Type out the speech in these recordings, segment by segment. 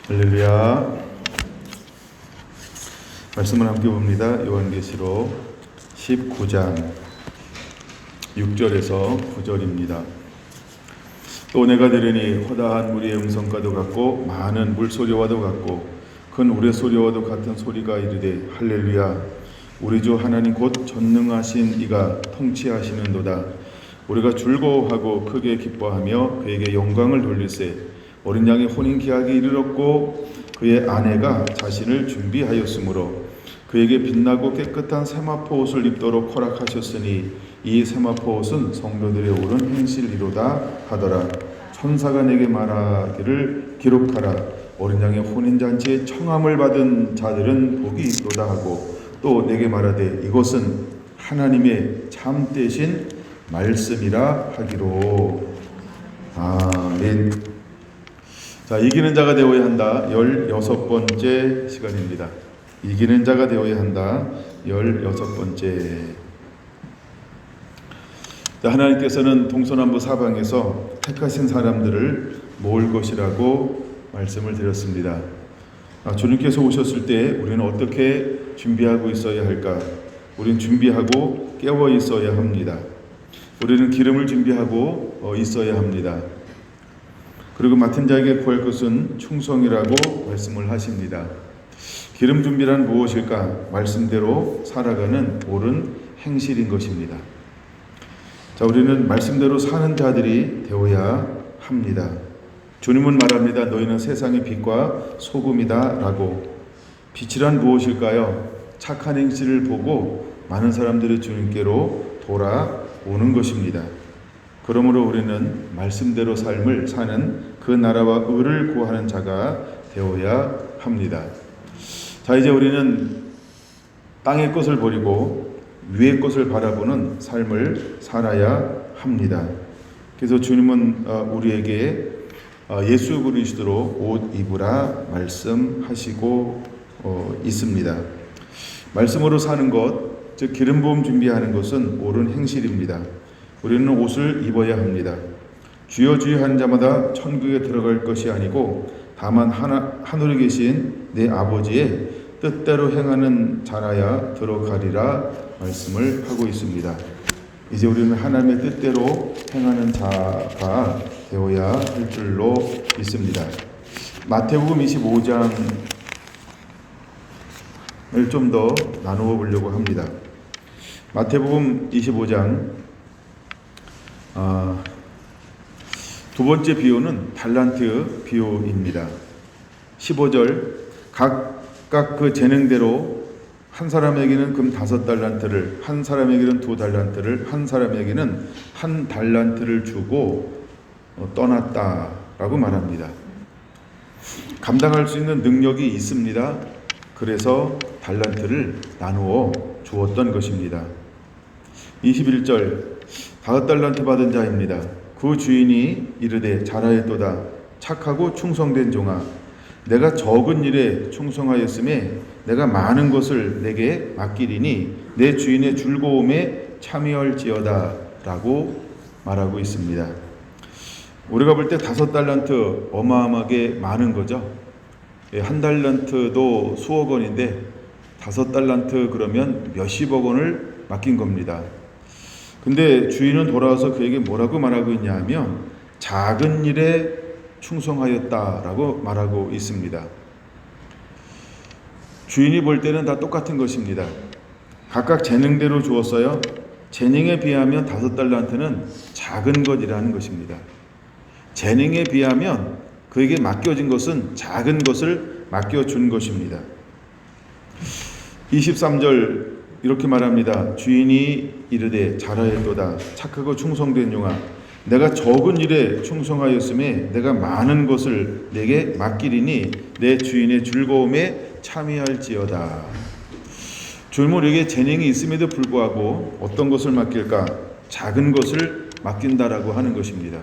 할렐루야. 말씀을 함께 봅니다. 요한계시록 19장 6절에서 9절입니다. 또 내가 들으니 허다한 무리의 음성과도 같고 많은 물소리와도 같고 큰 우레소리와도 같은 소리가 이르되 할렐루야. 우리 주 하나님 곧 전능하신 이가 통치하시는도다. 우리가 즐거워하고 크게 기뻐하며 그에게 영광을 돌릴세. 어린 양의 혼인 계약이 이르렀고 그의 아내가 자신을 준비하였으므로 그에게 빛나고 깨끗한 세마포 옷을 입도록 허락하셨으니 이 세마포 옷은 성도들의 옳은 행실이로다 하더라. 천사가 내게 말하기를 기록하라. 어린 양의 혼인 잔치에 청함을 받은 자들은 복이 있도다 하고 또 내게 말하되 이것은 하나님의 참되신 말씀이라 하기로. 아멘. 자, 이기는 자가 되어야 한다. 16번째 시간입니다. 이기는 자가 되어야 한다. 16번째. 자, 하나님께서는 동서남북 사방에서 택하신 사람들을 모을 것이라고 말씀을 드렸습니다. 주님께서 오셨을 때 우리는 어떻게 준비하고 있어야 할까? 우리는 준비하고 깨어 있어야 합니다. 우리는 기름을 준비하고 있어야 합니다. 그리고 맡은 자에게 구할 것은 충성이라고 말씀을 하십니다. 기름 준비란 무엇일까? 말씀대로 살아가는 옳은 행실인 것입니다. 자, 우리는 말씀대로 사는 자들이 되어야 합니다. 주님은 말합니다. 너희는 세상의 빛과 소금이다 라고. 빛이란 무엇일까요? 착한 행실을 보고 많은 사람들이 주님께로 돌아오는 것입니다. 그러므로 우리는 말씀대로 삶을 사는 그 나라와 의를 구하는 자가 되어야 합니다. 자, 이제 우리는 땅의 것을 버리고 위의 것을 바라보는 삶을 살아야 합니다. 그래서 주님은 우리에게 예수 그리스도로 옷 입으라 말씀하시고 있습니다. 말씀으로 사는 것, 즉 기름 부음 준비하는 것은 옳은 행실입니다. 우리는 옷을 입어야 합니다. 주여 주여 하는 자마다 천국에 들어갈 것이 아니고 다만 하늘에 계신 내 아버지의 뜻대로 행하는 자라야 들어가리라 말씀을 하고 있습니다. 이제 우리는 하나님의 뜻대로 행하는 자가 되어야 할 줄로 믿습니다. 마태복음 25장을 좀 더 나누어 보려고 합니다. 마태복음 25장 두 번째 비유는 달란트 비유입니다. 15절 각각 그 재능대로 한 사람에게는 금 5달란트를, 한 사람에게는 2달란트를, 한 사람에게는 1달란트를 주고 떠났다라고 말합니다. 감당할 수 있는 능력이 있습니다. 그래서 달란트를 나누어 주었던 것입니다. 21절 5달란트 받은 자입니다. 그 주인이 이르되 잘하였도다. 착하고 충성된 종아, 내가 적은 일에 충성하였음에 내가 많은 것을 내게 맡기리니 내 주인의 즐거움에 참여할지어다 라고 말하고 있습니다. 우리가 볼 때 5달란트 어마어마하게 많은 거죠. 1달란트도 수억 원인데 5달란트 그러면 몇십억 원을 맡긴 겁니다. 근데 주인은 돌아와서 그에게 뭐라고 말하고 있냐 하면 작은 일에 충성하였다라고 말하고 있습니다. 주인이 볼 때는 다 똑같은 것입니다. 각각 재능대로 주었어요. 재능에 비하면 5달란트는 작은 것이라는 것입니다. 재능에 비하면 그에게 맡겨진 것은 작은 것을 맡겨준 것입니다. 23절 이렇게 말합니다. 주인이 이르되 잘하였도다. 착하고 충성된 종아, 내가 적은 일에 충성하였음에 내가 많은 것을 내게 맡기리니 내 주인의 즐거움에 참여할지어다. 주님은 우리에게 재능이 있음에도 불구하고 어떤 것을 맡길까? 작은 것을 맡긴다라고 하는 것입니다.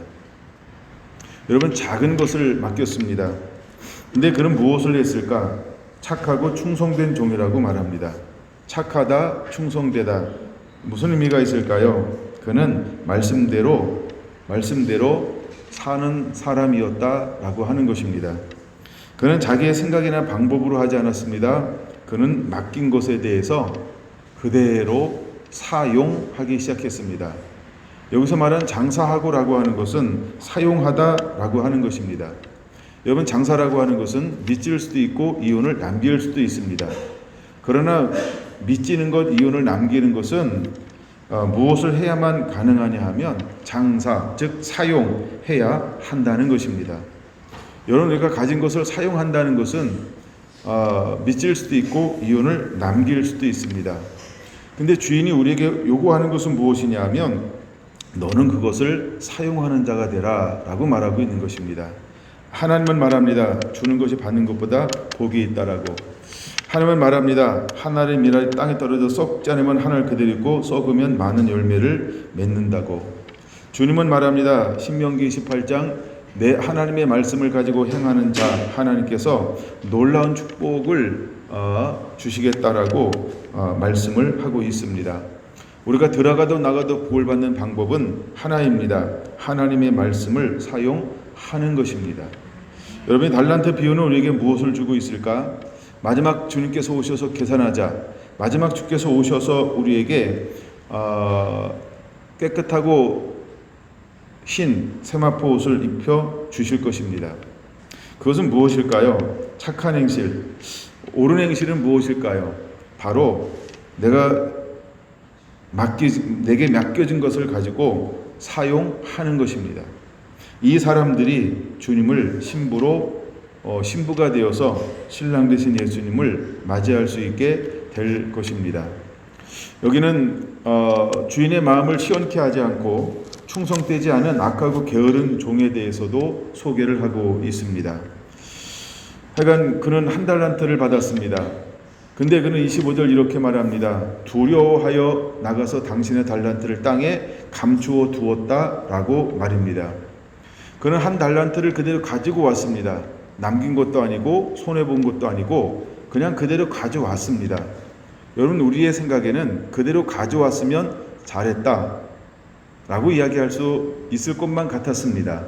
여러분, 작은 것을 맡겼습니다. 근데 그는 무엇을 했을까? 착하고 충성된 종이라고 말합니다. 착하다, 충성되다. 무슨 의미가 있을까요? 그는 말씀대로 사는 사람이었다라고 하는 것입니다. 그는 자기의 생각이나 방법으로 하지 않았습니다. 그는 맡긴 것에 대해서 그대로 사용하기 시작했습니다. 여기서 말하는 장사하고라고 하는 것은 사용하다라고 하는 것입니다. 여러분, 장사라고 하는 것은 밑질 수도 있고 이윤을 남길 수도 있습니다. 그러나 밑지는 것, 이윤을 남기는 것은 무엇을 해야만 가능하냐 하면 장사, 즉 사용해야 한다는 것입니다. 여러분, 우리가 가진 것을 사용한다는 것은 밑질 수도 있고 이윤을 남길 수도 있습니다. 근데 주인이 우리에게 요구하는 것은 무엇이냐 하면 너는 그것을 사용하는 자가 되라 라고 말하고 있는 것입니다. 하나님은 말합니다. 주는 것이 받는 것보다 복이 있다라고. 하나님은 말합니다. 하늘의 미랄이 땅에 떨어져 썩지 않으면 하늘 그대로 있고 썩으면 많은 열매를 맺는다고. 주님은 말합니다. 신명기 28장 내 하나님의 말씀을 가지고 행하는 자 하나님께서 놀라운 축복을 주시겠다라고 말씀을 하고 있습니다. 우리가 들어가도 나가도 복을 받는 방법은 하나입니다. 하나님의 말씀을 사용하는 것입니다. 여러분이 달란트 비유는 우리에게 무엇을 주고 있을까? 마지막 주님께서 오셔서 계산하자. 마지막 주께서 오셔서 우리에게 깨끗하고 흰 세마포 옷을 입혀 주실 것입니다. 그것은 무엇일까요? 착한 행실, 옳은 행실은 무엇일까요? 바로 내게 맡겨진 것을 가지고 사용하는 것입니다. 이 사람들이 주님을 신부가 되어서 신랑 되신 예수님을 맞이할 수 있게 될 것입니다. 여기는 주인의 마음을 시원케 하지 않고 충성되지 않은 악하고 게으른 종에 대해서도 소개를 하고 있습니다. 하여간 그는 한 달란트를 받았습니다. 근데 그는 25절 이렇게 말합니다. 두려워하여 나가서 당신의 달란트를 땅에 감추어 두었다라고 말입니다. 그는 한 달란트를 그대로 가지고 왔습니다. 남긴 것도 아니고 손해본 것도 아니고 그냥 그대로 가져왔습니다. 여러분, 우리의 생각에는 그대로 가져왔으면 잘했다 라고 이야기할 수 있을 것만 같았습니다.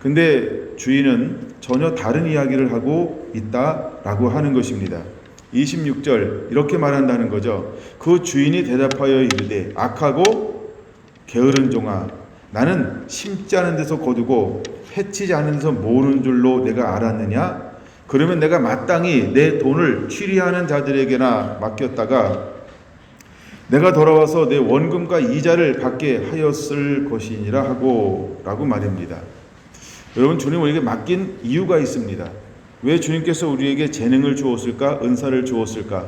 근데 주인은 전혀 다른 이야기를 하고 있다라고 하는 것입니다. 26절 이렇게 말한다는 거죠. 그 주인이 대답하여 이르되 악하고 게으른 종아, 나는 심지 않은 데서 거두고 해치지 않은 데서 모으는 줄로 내가 알았느냐? 그러면 내가 마땅히 내 돈을 취리하는 자들에게나 맡겼다가 내가 돌아와서 내 원금과 이자를 받게 하였을 것이니라 하고 라고 말입니다. 여러분, 주님 우리에게 맡긴 이유가 있습니다. 왜 주님께서 우리에게 재능을 주었을까? 은사를 주었을까?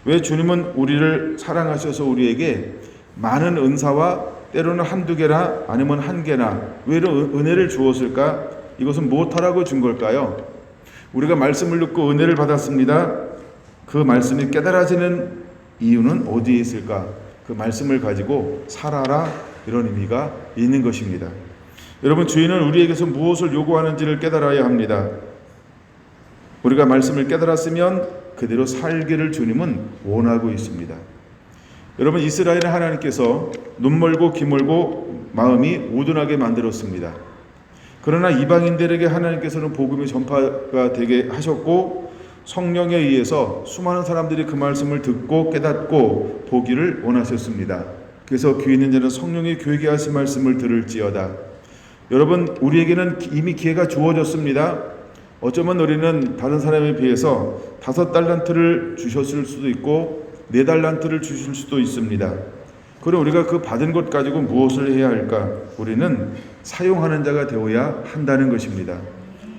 왜 주님은 우리를 사랑하셔서 우리에게 많은 은사와 때로는 한두 개나 아니면 한 개나 왜 이런 은혜를 주었을까? 이것은 무엇하라고 준 걸까요? 우리가 말씀을 듣고 은혜를 받았습니다. 그 말씀이 깨달아지는 이유는 어디에 있을까? 그 말씀을 가지고 살아라, 이런 의미가 있는 것입니다. 여러분, 주인은 우리에게서 무엇을 요구하는지를 깨달아야 합니다. 우리가 말씀을 깨달았으면 그대로 살기를 주님은 원하고 있습니다. 여러분, 이스라엘은 하나님께서 눈 멀고 귀 멀고 마음이 우둔하게 만들었습니다. 그러나 이방인들에게 하나님께서는 복음이 전파가 되게 하셨고 성령에 의해서 수많은 사람들이 그 말씀을 듣고 깨닫고 보기를 원하셨습니다. 그래서 귀 있는 자는 성령이 교회에 하신 말씀을 들을지어다. 여러분, 우리에게는 이미 기회가 주어졌습니다. 어쩌면 우리는 다른 사람에 비해서 5달란트를 주셨을 수도 있고 4달란트를 주실 수도 있습니다. 그럼 우리가 그 받은 것 가지고 무엇을 해야 할까? 우리는 사용하는 자가 되어야 한다는 것입니다.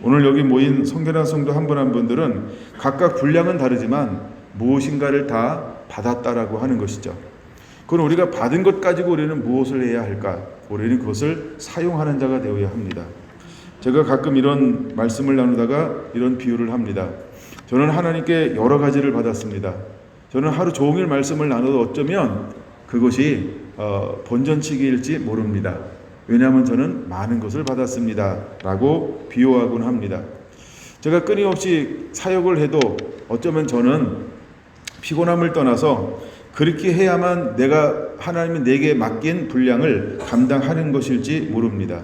오늘 여기 모인 성결한 성도 한 분 한 분들은 각각 분량은 다르지만 무엇인가를 다 받았다라고 하는 것이죠. 그럼 우리가 받은 것 가지고 우리는 무엇을 해야 할까? 우리는 그것을 사용하는 자가 되어야 합니다. 제가 가끔 이런 말씀을 나누다가 이런 비유를 합니다. 저는 하나님께 여러 가지를 받았습니다. 저는 하루 종일 말씀을 나눠도 어쩌면 그것이 본전치기일지 모릅니다. 왜냐하면 저는 많은 것을 받았습니다 라고 비유하곤 합니다. 제가 끊임없이 사역을 해도 어쩌면 저는 피곤함을 떠나서 그렇게 해야만 하나님이 내게 맡긴 분량을 감당하는 것일지 모릅니다.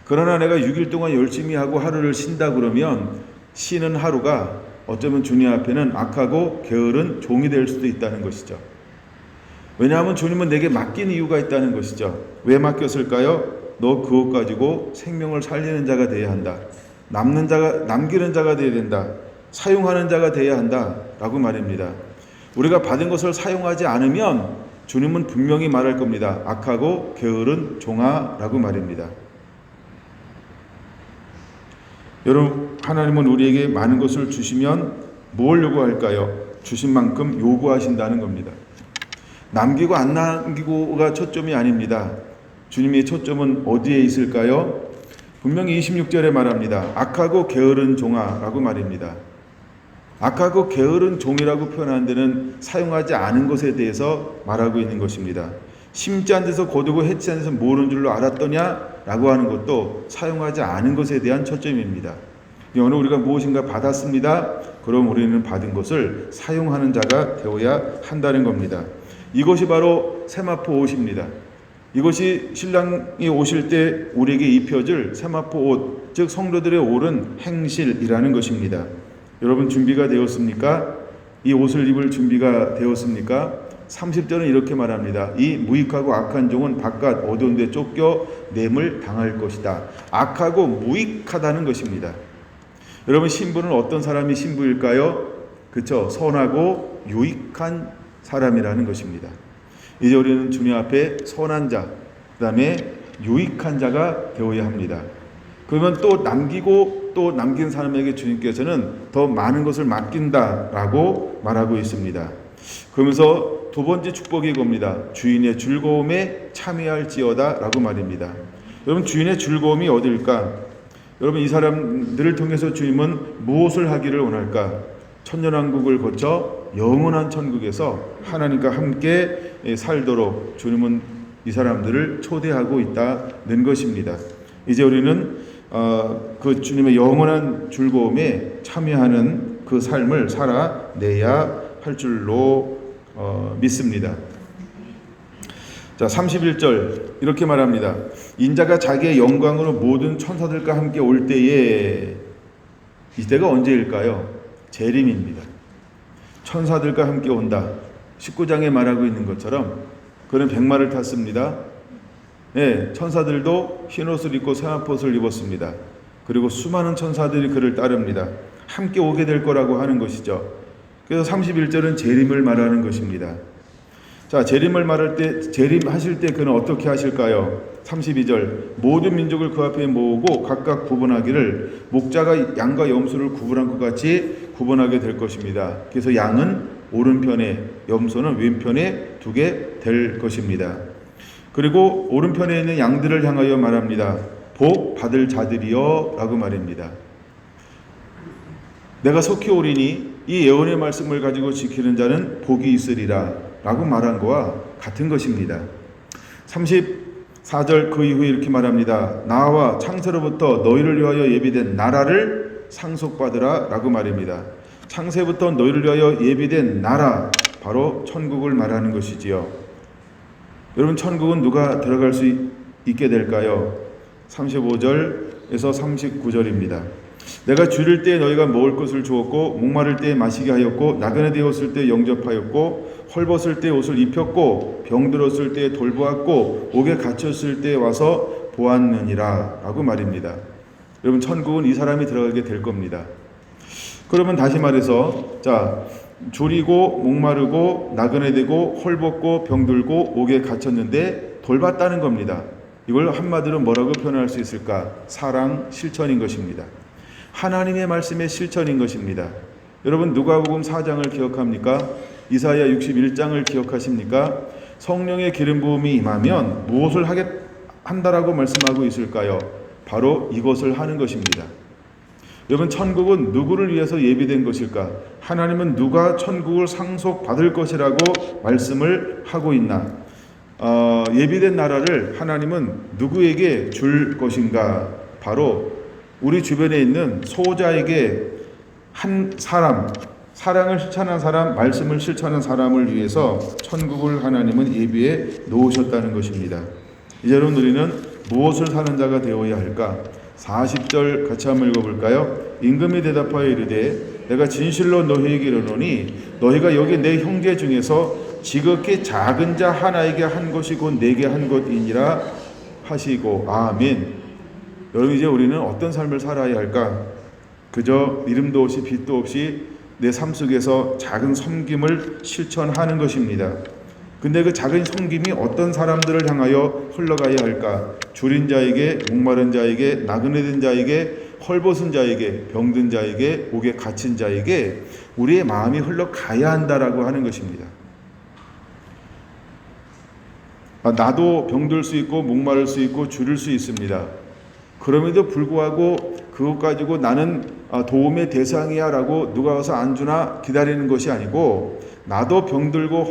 그러나 내가 6일 동안 열심히 하고 하루를 쉰다 그러면 쉬는 하루가 어쩌면 주님 앞에는 악하고 게으른 종이 될 수도 있다는 것이죠. 왜냐하면 주님은 내게 맡긴 이유가 있다는 것이죠. 왜 맡겼을까요? 너 그것 가지고 생명을 살리는 자가 되어야 한다. 남기는 자가 되어야 된다. 사용하는 자가 되어야 한다. 라고 말입니다. 우리가 받은 것을 사용하지 않으면 주님은 분명히 말할 겁니다. 악하고 게으른 종아 라고 말입니다. 여러분, 하나님은 우리에게 많은 것을 주시면 뭘 요구할까요? 주신 만큼 요구하신다는 겁니다. 남기고 안 남기고가 초점이 아닙니다. 주님의 초점은 어디에 있을까요? 분명히 26절에 말합니다. 악하고 게으른 종아라고 말입니다. 악하고 게으른 종이라고 표현하는 데는 사용하지 않은 것에 대해서 말하고 있는 것입니다. 심지 않은 데서 거두고 해치 않은 데서 모르는 줄로 알았더냐? 라고 하는 것도 사용하지 않은 것에 대한 초점입니다. 오늘 우리가 무엇인가 받았습니다. 그럼 우리는 받은 것을 사용하는 자가 되어야 한다는 겁니다. 이것이 바로 세마포 옷입니다. 이것이 신랑이 오실 때 우리에게 입혀줄 세마포 옷, 즉 성도들의 옳은 행실이라는 것입니다. 여러분 준비가 되었습니까? 이 옷을 입을 준비가 되었습니까? 30절은 이렇게 말합니다. 이 무익하고 악한 종은 바깥 어두운 데 쫓겨 냄을 당할 것이다. 악하고 무익하다는 것입니다. 여러분 신부는 어떤 사람이 신부일까요? 그렇죠. 선하고 유익한 사람이라는 것입니다. 이제 우리는 주님 앞에 선한 자, 그 다음에 유익한 자가 되어야 합니다. 그러면 또 남기고 또 남긴 사람에게 주님께서는 더 많은 것을 맡긴다라고 말하고 있습니다. 그러면서 두 번째 축복이 겁니다. 주인의 즐거움에 참여할지어다 라고 말입니다. 여러분 주인의 즐거움이 어디일까? 여러분 이 사람들을 통해서 주님은 무엇을 하기를 원할까? 천년왕국을 거쳐 영원한 천국에서 하나님과 함께 살도록 주님은 이 사람들을 초대하고 있다는 것입니다. 이제 우리는 그 주님의 영원한 즐거움에 참여하는 그 삶을 살아내야 할 줄로 믿습니다. 자, 31절 이렇게 말합니다. 인자가 자기의 영광으로 모든 천사들과 함께 올 때에, 이때가 언제일까요? 재림입니다. 천사들과 함께 온다. 19장에 말하고 있는 것처럼 그는 백마를 탔습니다. 네, 천사들도 흰옷을 입고 세마포옷을 입었습니다. 그리고 수많은 천사들이 그를 따릅니다. 함께 오게 될 거라고 하는 것이죠. 그래서 31절은 재림을 말하는 것입니다. 자, 재림을 말할 때, 재림하실 때 그는 어떻게 하실까요? 32절, 모든 민족을 그 앞에 모으고 각각 구분하기를 목자가 양과 염소를 구분한 것 같이 구분하게 될 것입니다. 그래서 양은 오른편에, 염소는 왼편에 두게 될 것입니다. 그리고 오른편에 있는 양들을 향하여 말합니다. 복 받을 자들이여 라고 말입니다. 내가 속히 오리니 이 예언의 말씀을 가지고 지키는 자는 복이 있으리라 라고 말한 것과 같은 것입니다. 34절 그 이후에 이렇게 말합니다. 나와 창세로부터 너희를 위하여 예비된 나라를 상속받으라 라고 말입니다. 창세부터 너희를 위하여 예비된 나라, 바로 천국을 말하는 것이지요. 여러분 천국은 누가 들어갈 수 있게 될까요? 35절에서 39절입니다. 내가 줄일 때 너희가 먹을 것을 주었고 목마를 때 마시게 하였고 나그네 되었을 때 영접하였고 헐벗을 때 옷을 입혔고 병들었을 때 돌보았고 옥에 갇혔을 때 와서 보았느니라 라고 말입니다. 여러분 천국은 이 사람이 들어가게 될 겁니다. 그러면 다시 말해서 자, 졸이고 목마르고 나그네 되고 헐벗고 병들고 옥에 갇혔는데 돌봤다는 겁니다. 이걸 한마디로 뭐라고 표현할 수 있을까? 사랑 실천인 것입니다. 하나님의 말씀의 실천인 것입니다. 여러분 누가복음 4장을 기억합니까? 이사야 61장을 기억하십니까? 성령의 기름 부음이 임하면 무엇을 한다라고 말씀하고 있을까요? 바로 이것을 하는 것입니다. 여러분 천국은 누구를 위해서 예비된 것일까? 하나님은 누가 천국을 상속받을 것이라고 말씀을 하고 있나? 예비된 나라를 하나님은 누구에게 줄 것인가? 바로 우리 주변에 있는 소자에게 한 사람, 사랑을 실천한 사람, 말씀을 실천한 사람을 위해서 천국을 하나님은 예비해 놓으셨다는 것입니다. 이제 여러분 우리는 무엇을 사는 자가 되어야 할까? 40절 같이 한번 읽어볼까요? 임금이 대답하여 이르되 내가 진실로 너희에게 이르노니 너희가 여기 내 형제 중에서 지극히 작은 자 하나에게 한 것이 곧 내게 한 것이니라 하시고. 아멘. 여러분, 이제 우리는 어떤 삶을 살아야 할까? 그저 이름도 없이 빛도 없이 내 삶 속에서 작은 섬김을 실천하는 것입니다. 근데 그 작은 섬김이 어떤 사람들을 향하여 흘러가야 할까? 줄인 자에게, 목마른 자에게, 나그네 된 자에게, 헐벗은 자에게, 병든 자에게, 옥에 갇힌 자에게 우리의 마음이 흘러가야 한다라고 하는 것입니다. 나도 병들 수 있고 목마를 수 있고 줄일 수 있습니다. 그럼에도 불구하고 그것 가지고 나는 도움의 대상이야 라고 누가 와서 안주나 기다리는 것이 아니고, 나도 병들고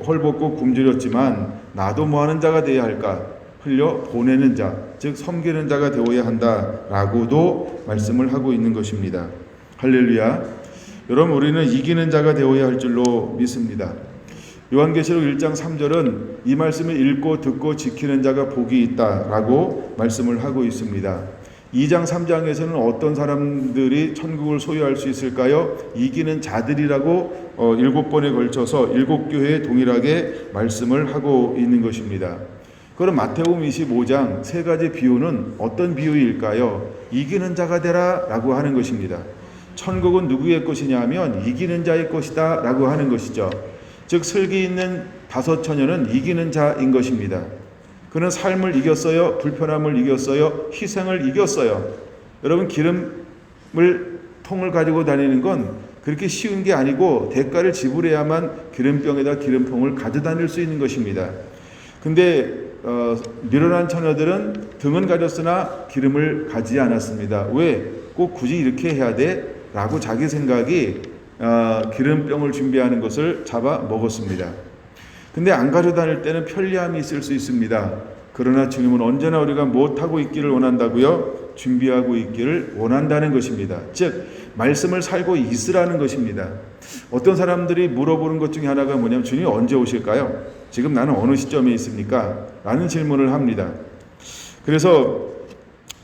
헐벗고 굶주렸지만 나도 뭐하는 자가 되어야 할까? 흘려 보내는 자, 즉 섬기는 자가 되어야 한다라고도 말씀을 하고 있는 것입니다. 할렐루야. 여러분, 우리는 이기는 자가 되어야 할 줄로 믿습니다. 요한계시록 1장 3절은 이 말씀을 읽고 듣고 지키는 자가 복이 있다라고 말씀을 하고 있습니다. 2장 3장에서는 어떤 사람들이 천국을 소유할 수 있을까요? 이기는 자들이라고 7번에 걸쳐서 7교회에 동일하게 말씀을 하고 있는 것입니다. 그럼 마태복음 25장 세 가지 비유는 어떤 비유일까요? 이기는 자가 되라 라고 하는 것입니다. 천국은 누구의 것이냐 하면 이기는 자의 것이다 라고 하는 것이죠. 즉 슬기 있는 다섯 처녀는 이기는 자인 것입니다. 그는 삶을 이겼어요. 불편함을 이겼어요. 희생을 이겼어요. 여러분, 통을 가지고 다니는 건 그렇게 쉬운 게 아니고 대가를 지불해야만 기름병에다 기름통을 가져다닐 수 있는 것입니다. 근데 미련한 처녀들은 등은 가졌으나 기름을 가지지 않았습니다. 왜? 꼭 굳이 이렇게 해야 돼? 라고 자기 생각이 기름병을 준비하는 것을 잡아 먹었습니다. 근데 안 가져다닐 때는 편리함이 있을 수 있습니다. 그러나 주님은 언제나 우리가 무엇하고 있기를 원한다고요? 준비하고 있기를 원한다는 것입니다. 즉 말씀을 살고 있으라는 것입니다. 어떤 사람들이 물어보는 것 중에 하나가 뭐냐면, 주님이 언제 오실까요? 지금 나는 어느 시점에 있습니까? 라는 질문을 합니다. 그래서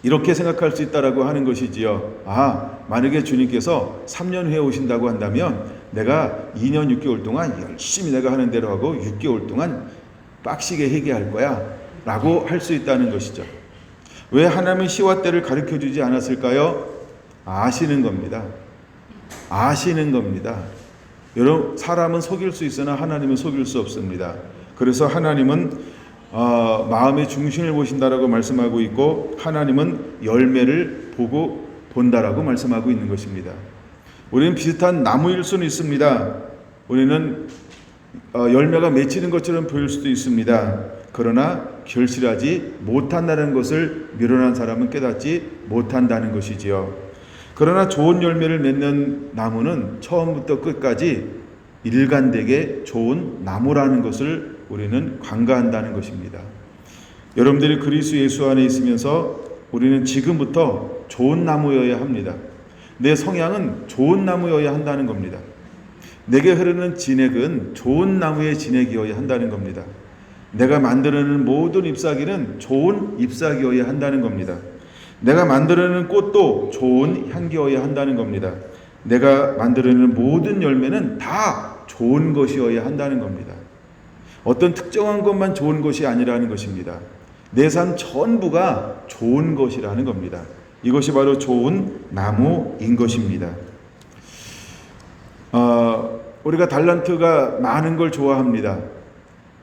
이렇게 생각할 수 있다라고 하는 것이지요. 만약에 주님께서 3년 후에 오신다고 한다면 내가 2년 6개월 동안 열심히 내가 하는 대로 하고 6개월 동안 빡시게 회개할 거야 라고 할 수 있다는 것이죠. 왜 하나님은 시와 때를 가르쳐 주지 않았을까요? 아시는 겁니다. 아시는 겁니다. 여러분, 사람은 속일 수 있으나 하나님은 속일 수 없습니다. 그래서 하나님은 마음의 중심을 보신다라고 말씀하고 있고, 하나님은 열매를 보고 본다라고 말씀하고 있는 것입니다. 우리는 비슷한 나무일 수는 있습니다. 우리는 열매가 맺히는 것처럼 보일 수도 있습니다. 그러나 결실하지 못한다는 것을 미련한 사람은 깨닫지 못한다는 것이지요. 그러나 좋은 열매를 맺는 나무는 처음부터 끝까지 일관되게 좋은 나무라는 것을 우리는 간과한다는 것입니다. 여러분들이 그리스도 예수 안에 있으면서 우리는 지금부터 좋은 나무여야 합니다. 내 성향은 좋은 나무여야 한다는 겁니다. 내게 흐르는 진액은 좋은 나무의 진액이어야 한다는 겁니다. 내가 만들어내는 모든 잎사귀는 좋은 잎사귀여야 한다는 겁니다. 내가 만들어내는 꽃도 좋은 향기여야 한다는 겁니다. 내가 만들어내는 모든 열매는 다 좋은 것이어야 한다는 겁니다. 어떤 특정한 것만 좋은 것이 아니라는 것입니다. 내 삶 전부가 좋은 것이라는 겁니다. 이것이 바로 좋은 나무인 것입니다. 우리가 달란트가 많은 걸 좋아합니다.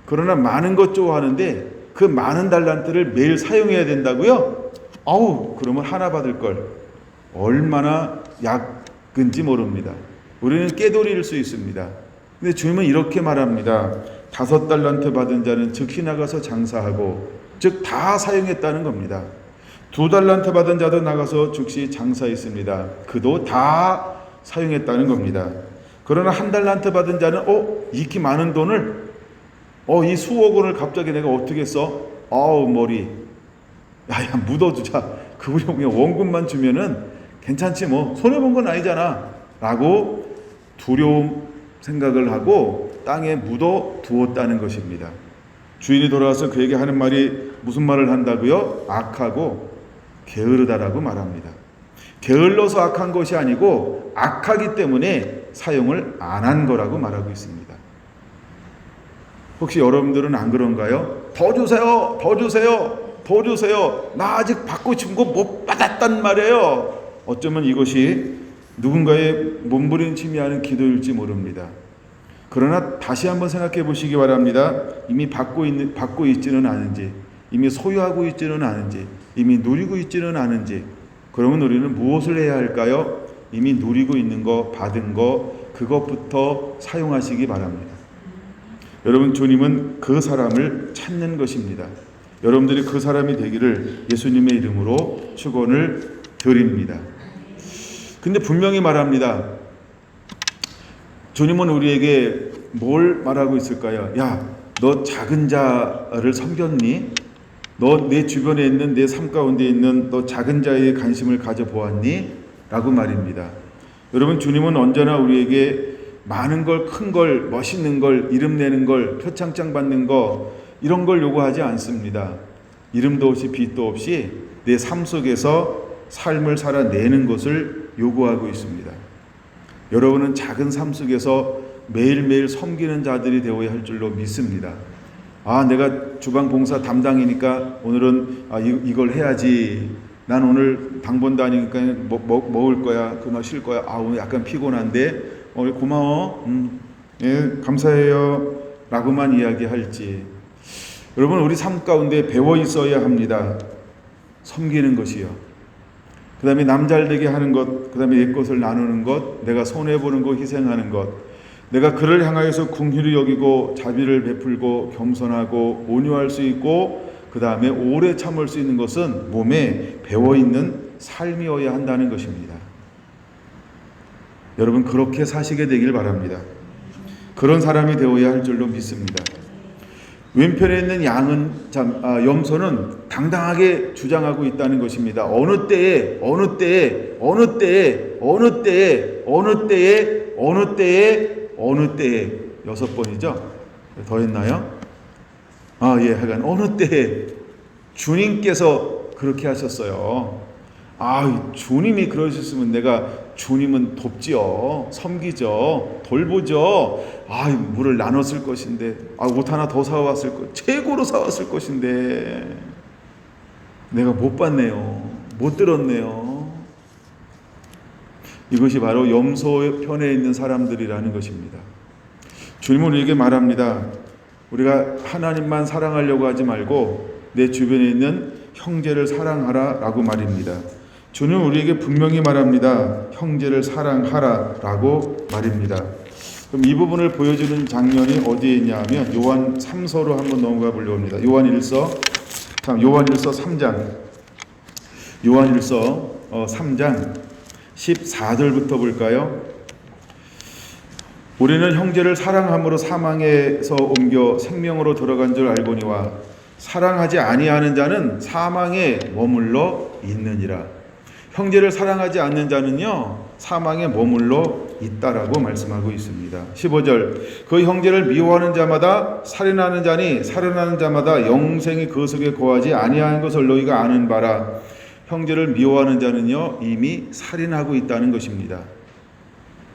그러나 많은 것 좋아하는데 그 많은 달란트를 매일 사용해야 된다고요? 그러면 하나 받을 걸. 얼마나 약근지 모릅니다. 우리는 깨돌이일 수 있습니다. 근데 주님은 이렇게 말합니다. 5달란트 받은 자는 즉시 나가서 장사하고, 즉 다 사용했다는 겁니다. 2달란트 받은 자도 나가서 즉시 장사했습니다. 그도 다 사용했다는 겁니다. 그러나 1달란트 받은 자는 이렇게 많은 돈을 이 수억 원을 갑자기 내가 어떻게 써? 머리 야 묻어두자. 그분이 그냥 원금만 주면은 괜찮지 뭐, 손해본 건 아니잖아 라고 두려움 생각을 하고 땅에 묻어 두었다는 것입니다. 주인이 돌아와서 그에게 하는 말이 무슨 말을 한다고요? 악하고 게으르다라고 말합니다. 게을러서 악한 것이 아니고 악하기 때문에 사용을 안 한 거라고 말하고 있습니다. 혹시 여러분들은 안 그런가요? 더 주세요, 더 주세요, 더 주세요. 나 아직 받고 싶은 거 못 받았단 말이에요. 어쩌면 이것이 누군가의 몸부림치며 하는 기도일지 모릅니다. 그러나 다시 한번 생각해 보시기 바랍니다. 이미 받고 있지는 않은지, 이미 소유하고 있지는 않은지, 이미 누리고 있지는 않은지, 그러면 우리는 무엇을 해야 할까요? 이미 누리고 있는 거, 받은 거, 그것부터 사용하시기 바랍니다. 여러분, 주님은 그 사람을 찾는 것입니다. 여러분들이 그 사람이 되기를 예수님의 이름으로 축원을 드립니다. 근데 분명히 말합니다. 주님은 우리에게 뭘 말하고 있을까요? 야, 너 작은 자를 섬겼니? 너 내 주변에 있는 내 삶 가운데 있는 너 작은 자의 관심을 가져보았니? 라고 말입니다. 여러분, 주님은 언제나 우리에게 많은 걸, 큰 걸, 멋있는 걸, 이름 내는 걸, 표창장 받는 거, 이런 걸 요구하지 않습니다. 이름도 없이 빛도 없이 내 삶 속에서 삶을 살아내는 것을 요구하고 있습니다. 여러분은 작은 삶 속에서 매일매일 섬기는 자들이 되어야 할 줄로 믿습니다. 아, 내가 주방 봉사 담당이니까 오늘은 이걸 해야지. 난 오늘 당번 다니니까 먹을 거야. 그거 쉴 거야. 아, 오늘 약간 피곤한데. 고마워. 예, 감사해요. 라고만 이야기할지. 여러분, 우리 삶 가운데 배워 있어야 합니다. 섬기는 것이요. 그 다음에 남 잘되게 하는 것, 그 다음에 내 것을 나누는 것, 내가 손해보는 것, 희생하는 것, 내가 그를 향하여서 긍휼히 여기고 자비를 베풀고 겸손하고 온유할 수 있고 그 다음에 오래 참을 수 있는 것은 몸에 배워있는 삶이어야 한다는 것입니다. 여러분, 그렇게 사시게 되길 바랍니다. 그런 사람이 되어야 할 줄로 믿습니다. 왼편에 있는 염소는 당당하게 주장하고 있다는 것입니다. 어느 때에 여섯 번이죠? 더 했나요? 예, 하여간 어느 때에 주님께서 그렇게 하셨어요. 주님이 그러셨으면 내가 주님은 돕지요, 섬기죠, 돌보죠. 물을 나눴을 것인데, 옷 하나 더 사왔을 것, 최고로 사왔을 것인데 내가 못 봤네요, 못 들었네요. 이것이 바로 염소 편에 있는 사람들이라는 것입니다. 주님은 우리에게 말합니다. 우리가 하나님만 사랑하려고 하지 말고 내 주변에 있는 형제를 사랑하라 라고 말입니다. 주님은 우리에게 분명히 말합니다. 형제를 사랑하라 라고 말입니다. 그럼 이 부분을 보여주는 장면이 어디에 있냐면 요한 3서로 한번 넘어가 보려고 합니다. 요한일서 3장 3장 14절부터 볼까요? 우리는 형제를 사랑함으로 사망에서 옮겨 생명으로 들어간 줄 알거니와 사랑하지 아니하는 자는 사망에 머물러 있느니라. 형제를 사랑하지 않는 자는요, 사망에 머물러 있다라고 말씀하고 있습니다. 15절, 그 형제를 미워하는 자마다 살인하는 자니 살인하는 자마다 영생이 그 속에 거하지 아니하는 것을 너희가 아는 바라. 형제를 미워하는 자는요, 이미 살인하고 있다는 것입니다.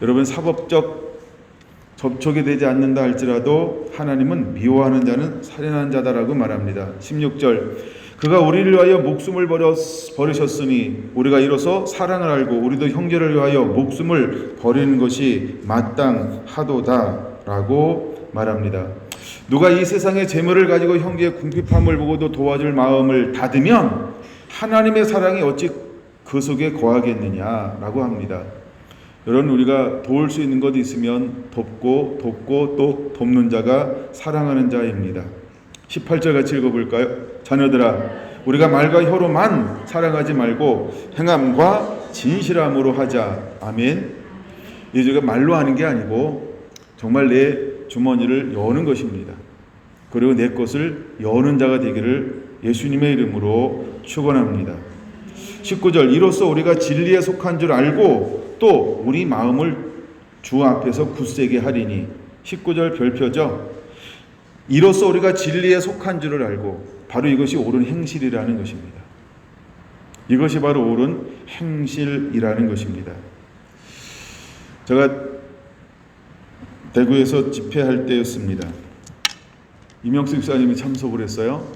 여러분, 사법적 접촉이 되지 않는다 할지라도 하나님은 미워하는 자는 살인하는 자다라고 말합니다. 16절, 그가 우리를 위하여 목숨을 버리셨으니 우리가 이로써 사랑을 알고 우리도 형제를 위하여 목숨을 버리는 것이 마땅하도다 라고 말합니다. 누가 이 세상의 재물을 가지고 형제의 궁핍함을 보고도 도와줄 마음을 닫으면 하나님의 사랑이 어찌 그 속에 거하겠느냐 라고 합니다. 여러분, 우리가 도울 수 있는 것이 있으면 돕고 또 돕는 자가 사랑하는 자입니다. 18절 같이 읽어볼까요? 자녀들아, 우리가 말과 혀로만 사랑하지 말고 행함과 진실함으로 하자. 아멘. 이제 말로 하는 게 아니고 정말 내 주머니를 여는 것입니다. 그리고 내 것을 여는 자가 되기를 예수님의 이름으로 축원합니다. 19절, 이로써 우리가 진리에 속한 줄 알고 또 우리 마음을 주 앞에서 굳세게 하리니. 19절 별표죠. 이로써 우리가 진리에 속한 줄을 알고, 바로 이것이 옳은 행실이라는 것입니다. 이것이 바로 옳은 행실이라는 것입니다. 제가 대구에서 집회할 때였습니다. 이명수 집사님이 참석을 했어요.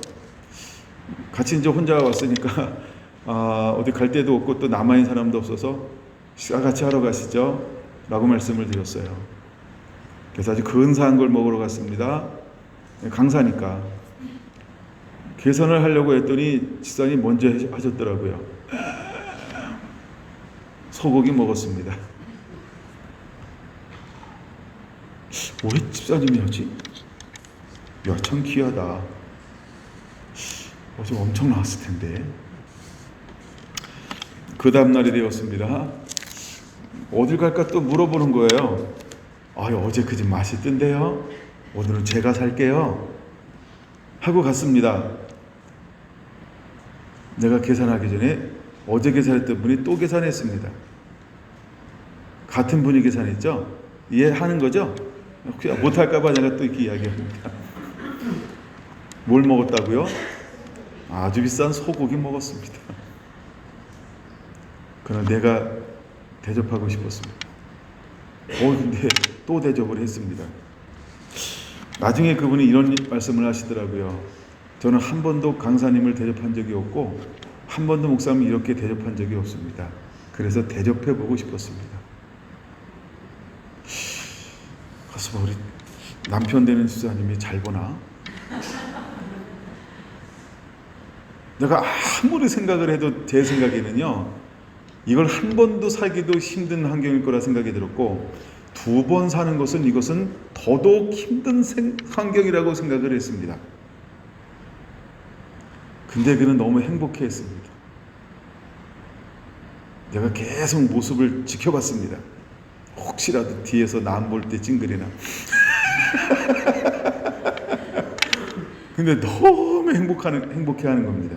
같이 이제 혼자 왔으니까 어디 갈 데도 없고 또 남아있는 사람도 없어서 식사 같이 하러 가시죠 라고 말씀을 드렸어요. 그래서 아주 근사한 걸 먹으러 갔습니다. 강사니까 계산을 하려고 했더니 집사님이 먼저 하셨더라고요. 소고기 먹었습니다. 왜 집사님이 하지? 야, 참 귀하다. 어제 엄청 나왔을 텐데. 그 다음날이 되었습니다. 어딜 갈까 또 물어보는 거예요. 어제 그 집 맛있던데요? 오늘은 제가 살게요 하고 갔습니다. 내가 계산하기 전에 어제 계산했던 분이 또 계산했습니다. 같은 분이 계산했죠? 이해하는 거죠? 못할까봐 내가 또 이렇게 이야기합니다. 뭘 먹었다고요? 아주 비싼 소고기 먹었습니다. 그러나 내가 대접하고 싶었습니다. 근데 또 대접을 했습니다. 나중에 그분이 이런 말씀을 하시더라고요. 저는 한 번도 강사님을 대접한 적이 없고 한 번도 목사님을 이렇게 대접한 적이 없습니다. 그래서 대접해보고 싶었습니다. 가서 우리 남편 되는 집사님이 잘 보나? 내가 아무리 생각을 해도 제 생각에는요, 이걸 한 번도 살기도 힘든 환경일 거라 생각이 들었고, 2번 사는 것은 이것은 더더욱 힘든 환경이라고 생각을 했습니다. 근데 그는 너무 행복해 했습니다. 내가 계속 모습을 지켜봤습니다. 혹시라도 뒤에서 남 볼 때 찡그리나. 근데 너무 행복해 하는 겁니다.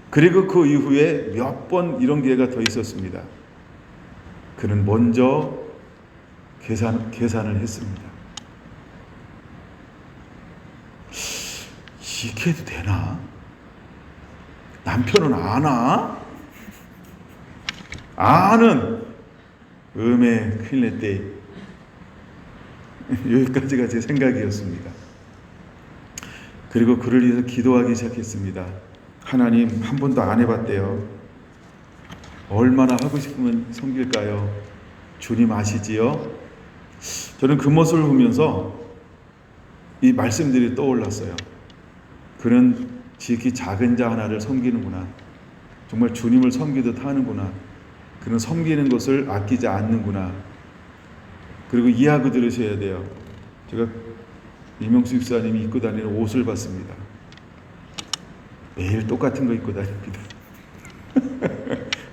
그리고 그 이후에 몇 번 이런 기회가 더 있었습니다. 그는 먼저 계산을 했습니다. 이렇게 해도 되나? 남편은 아나? 아는 큰일 냈대. 여기까지가 제 생각이었습니다. 그리고 그를 위해서 기도하기 시작했습니다. 하나님, 한 번도 안 해봤대요. 얼마나 하고 싶으면 섬길까요? 주님 아시지요? 저는 그 모습을 보면서 이 말씀들이 떠올랐어요. 그는 지극히 작은 자 하나를 섬기는구나. 정말 주님을 섬기듯 하는구나. 그는 섬기는 것을 아끼지 않는구나. 그리고 이해하고 들으셔야 돼요. 제가 이명수 집사님이 입고 다니는 옷을 봤습니다. 매일 똑같은 거 입고 다닙니다.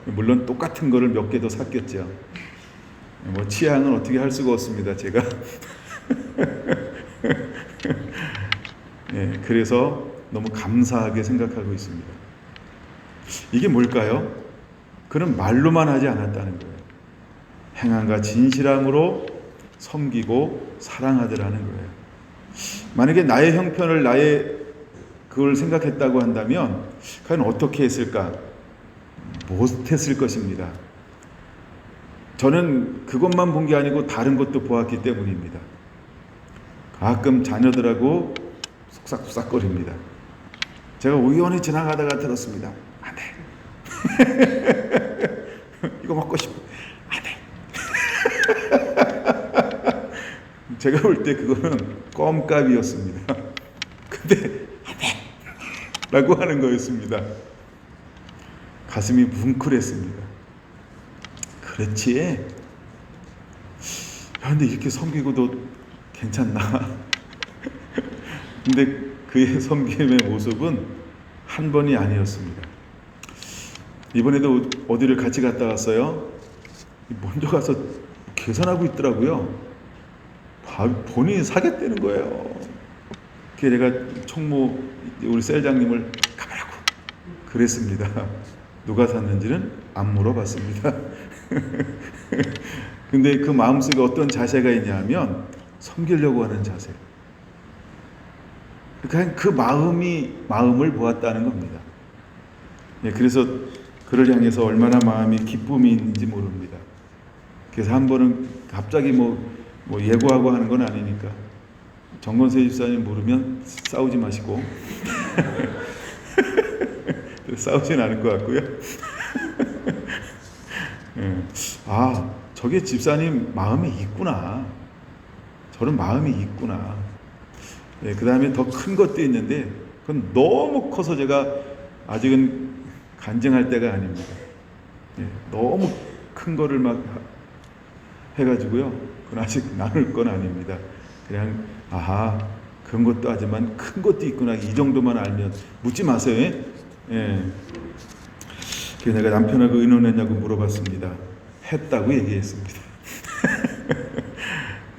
물론 똑같은 거를 몇 개 더 샀겠죠. 취향은 어떻게 할 수가 없습니다. 제가. 그래서 너무 감사하게 생각하고 있습니다. 이게 뭘까요? 그는 말로만 하지 않았다는 거예요. 행함과 진실함으로 섬기고 사랑하더라는 거예요. 만약에 나의 형편을 그걸 생각했다고 한다면 과연 어떻게 했을까? 못했을 것입니다. 저는 그것만 본 게 아니고 다른 것도 보았기 때문입니다. 가끔 자녀들하고 속삭속삭거립니다. 제가 우연히 지나가다가 들었습니다. 안 돼. 이거 먹고 싶어. 안 돼. 제가 볼 때 그거는 껌값이었습니다. 근데 안 돼. 라고 하는 거였습니다. 가슴이 뭉클했습니다. 그렇지. 근데 이렇게 섬기고도 괜찮나? 근데 그의 섬김의 모습은 한 번이 아니었습니다. 이번에도 어디를 같이 갔다 왔어요. 먼저 가서 계산하고 있더라고요. 본인이 사겠다는 거예요. 그래서 내가 총무 우리 셀장님을 가보라고 그랬습니다. 누가 샀는지는 안 물어봤습니다. 근데 그 마음속에 어떤 자세가 있냐면 섬기려고 하는 자세. 그러니까 그 마음을 보았다는 겁니다. 그래서 그를 향해서 얼마나 마음이 기쁨이 있는지 모릅니다. 그래서 한 번은 갑자기 뭐 예고하고 하는 건 아니니까 정건세 집사님 모르면 싸우지 마시고 싸우진 않을 것 같고요. 아, 저게 집사님 마음이 있구나. 저런 마음이 있구나. 그 다음에 더 큰 것도 있는데 그건 너무 커서 제가 아직은 간증할 때가 아닙니다. 너무 큰 거를 막 해가지고요. 그건 아직 나눌 건 아닙니다. 그냥 아하, 그런 것도 하지만 큰 것도 있구나. 이 정도만 알면 묻지 마세요. 그래서 내가 남편하고 의논했냐고 물어봤습니다. 했다고 얘기했습니다.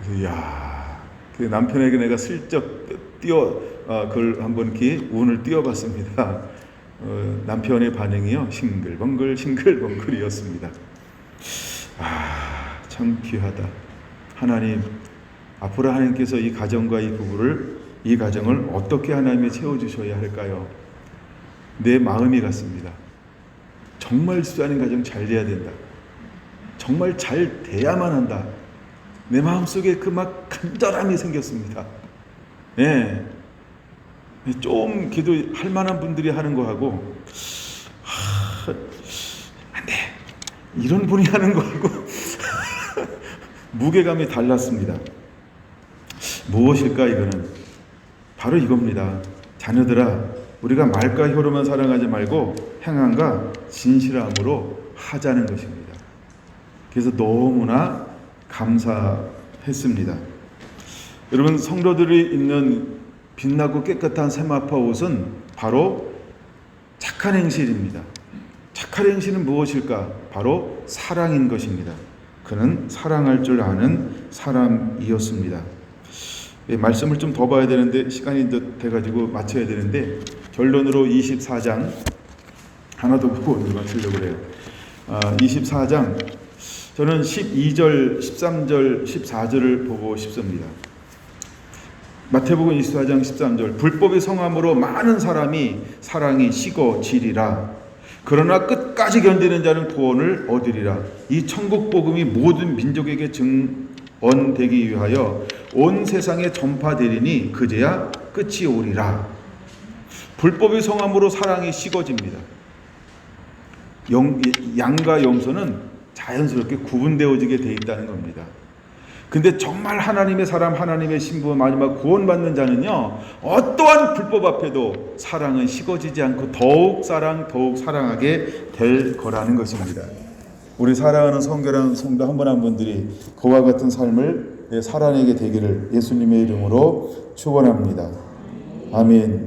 그래서 야, 그 남편에게 내가 슬쩍 그걸 한번 이렇게 운을 띄워봤습니다. 남편의 반응이요, 싱글벙글이었습니다. 아, 참 귀하다. 하나님, 앞으로 하나님께서 이 가정과 이 가정을 어떻게 하나님이 채워주셔야 할까요? 내 마음이 같습니다. 정말 집사님 가정 잘 돼야 된다. 정말 잘 돼야만 한다. 내 마음속에 그 막 간절함이 생겼습니다. 좀 기도할 만한 분들이 하는 거하고 안 돼. 이런 분이 하는 거하고 무게감이 달랐습니다. 무엇일까 이거는? 바로 이겁니다. 자녀들아, 우리가 말과 혀로만 사랑하지 말고 행함과 진실함으로 하자는 것입니다. 그래서 너무나 감사했습니다. 여러분, 성도들이 입는 빛나고 깨끗한 세마포 옷은 바로 착한 행실입니다. 착한 행실은 무엇일까? 바로 사랑인 것입니다. 그는 사랑할 줄 아는 사람이었습니다. 말씀을 좀 더 봐야 되는데 시간이 돼가지고 마쳐야 되는데 결론으로 24장 하나 더 보고 마치려고 해요. 24장 저는 12절, 13절, 14절을 보고 싶습니다. 마태복음 24장 13절 불법의 성함으로 많은 사랑이 식어지리라. 그러나 끝까지 견디는 자는 구원을 얻으리라. 이 천국 복음이 모든 민족에게 증언되기 위하여 온 세상에 전파되리니 그제야 끝이 오리라. 불법의 성함으로 사랑이 식어집니다. 양과 염소는 자연스럽게 구분되어지게 돼 있다는 겁니다. 근데 정말 하나님의 사람, 하나님의 신부, 마지막 구원받는 자는요, 어떠한 불법 앞에도 사랑은 식어지지 않고 더욱 사랑하게 될 거라는 것입니다. 우리 사랑하는 성결한 성도 한 분 한 분들이 그와 같은 삶을 살아내게 되기를 예수님의 이름으로 축원합니다. 아멘.